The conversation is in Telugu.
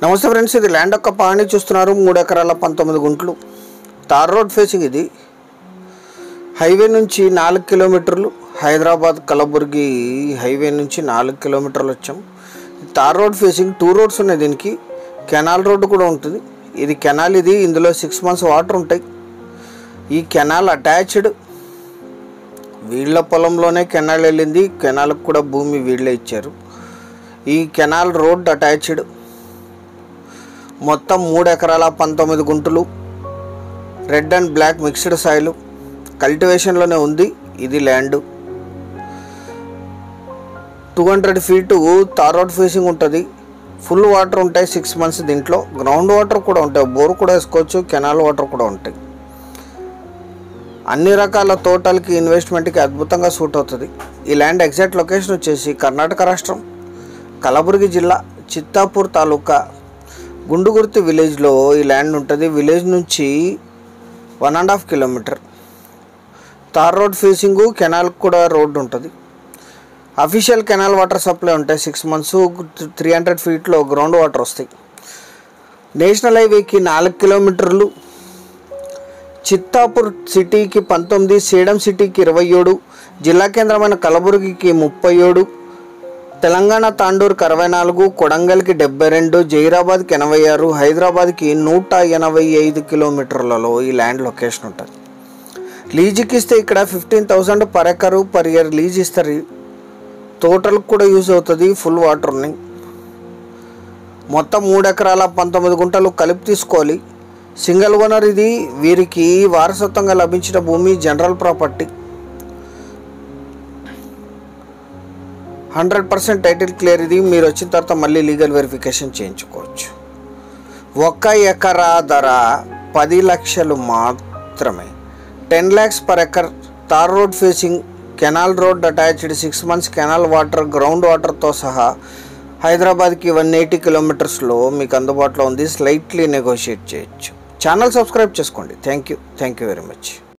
నమస్తే ఫ్రెండ్స్, ఇది ల్యాండ్ యొక్క పాని చూస్తున్నారు. 3 ఎకరాల 19 గుంటలు తార్ రోడ్ ఫేసింగ్. ఇది హైవే నుంచి 4 కిలోమీటర్లు, హైదరాబాద్ కలబుర్గి హైవే నుంచి 4 కిలోమీటర్లు వచ్చాం. తార్ రోడ్ ఫేసింగ్ 2 రోడ్స్ ఉన్నాయి. దీనికి కెనాల్ రోడ్డు కూడా ఉంటుంది. ఇది కెనాల్, ఇది ఇందులో 6 months వాటర్ ఉంటాయి. ఈ కెనాల్ అటాచ్డ్, వీళ్ళ పొలంలోనే కెనాల్ వెళ్ళింది. కెనాల్కి కూడా భూమి వీళ్ళే ఇచ్చారు. ఈ కెనాల్ రోడ్ అటాచ్డ్. మొత్తం 3 ఎకరాల 19 గుంటలు, red and black mixed soil, కల్టివేషన్లోనే ఉంది. ఇది land 200 feet tar road facing ఉంటుంది. ఫుల్ వాటర్ ఉంటాయి 6 months. దీంట్లో గ్రౌండ్ వాటర్ కూడా ఉంటాయి, బోర్ కూడా వేసుకోవచ్చు, కెనాల్ వాటర్ కూడా ఉంటాయి. అన్ని రకాల తోటలకి, ఇన్వెస్ట్మెంట్కి అద్భుతంగా సూట్ అవుతుంది. ఈ ల్యాండ్ ఎగ్జాక్ట్ లొకేషన్ వచ్చేసి కర్ణాటక రాష్ట్రం, కలబుర్గి జిల్లా, చిత్తాపూర్ తాలూకా, గుండుగుర్తి విలేజ్లో ఈ ల్యాండ్ ఉంటుంది. విలేజ్ నుంచి 1.5 kilometer తార్ రోడ్ ఫేసింగ్, కెనాల్ కూడా రోడ్డు ఉంటుంది. అఫీషియల్ కెనాల్ వాటర్ సప్లై ఉంటాయి 6 months. 300 feet గ్రౌండ్ వాటర్ వస్తాయి. నేషనల్ హైవేకి 4 kilometers, చిత్తాపూర్ సిటీకి 19, సేడం సిటీకి 27, జిల్లా కేంద్రమైన కలబుర్గికి 37, తెలంగాణ తాండూరుకి 64, కొడంగల్కి 72, జైరాబాద్కి 86, హైదరాబాద్కి 185 kilometersలలో ఈ ల్యాండ్ లొకేషన్ ఉంటుంది. లీజుకి ఇస్తే ఇక్కడ 15,000 per acre per year lease ఇస్తారు. తోటలకు కూడా యూజ్ అవుతుంది, ఫుల్ వాటర్ ఉన్నాయి. మొత్తం 3 ఎకరాల 19 గుంటలు కలిపి తీసుకోవాలి. Single owner. ఇది వీరికి వారసత్వంగా లభించిన భూమి, జనరల్ ప్రాపర్టీ. 100% title clear. ఇది మీరు వచ్చిన తర్వాత మళ్ళీ లీగల్ వెరిఫికేషన్ చేయించుకోవచ్చు. 1 ఎకరా ధర 10 లక్షలు మాత్రమే. 10 lakhs per acre. తార్ road facing, canal road attached, 6 months canal water, ground వాటర్తో సహా హైదరాబాద్కి 180 kilometersలో మీకు అందుబాటులో ఉంది. స్లైట్లీ నెగోషియేట్ చేయొచ్చు. ఛానల్ సబ్స్క్రైబ్ చేసుకోండి. Thank you very much.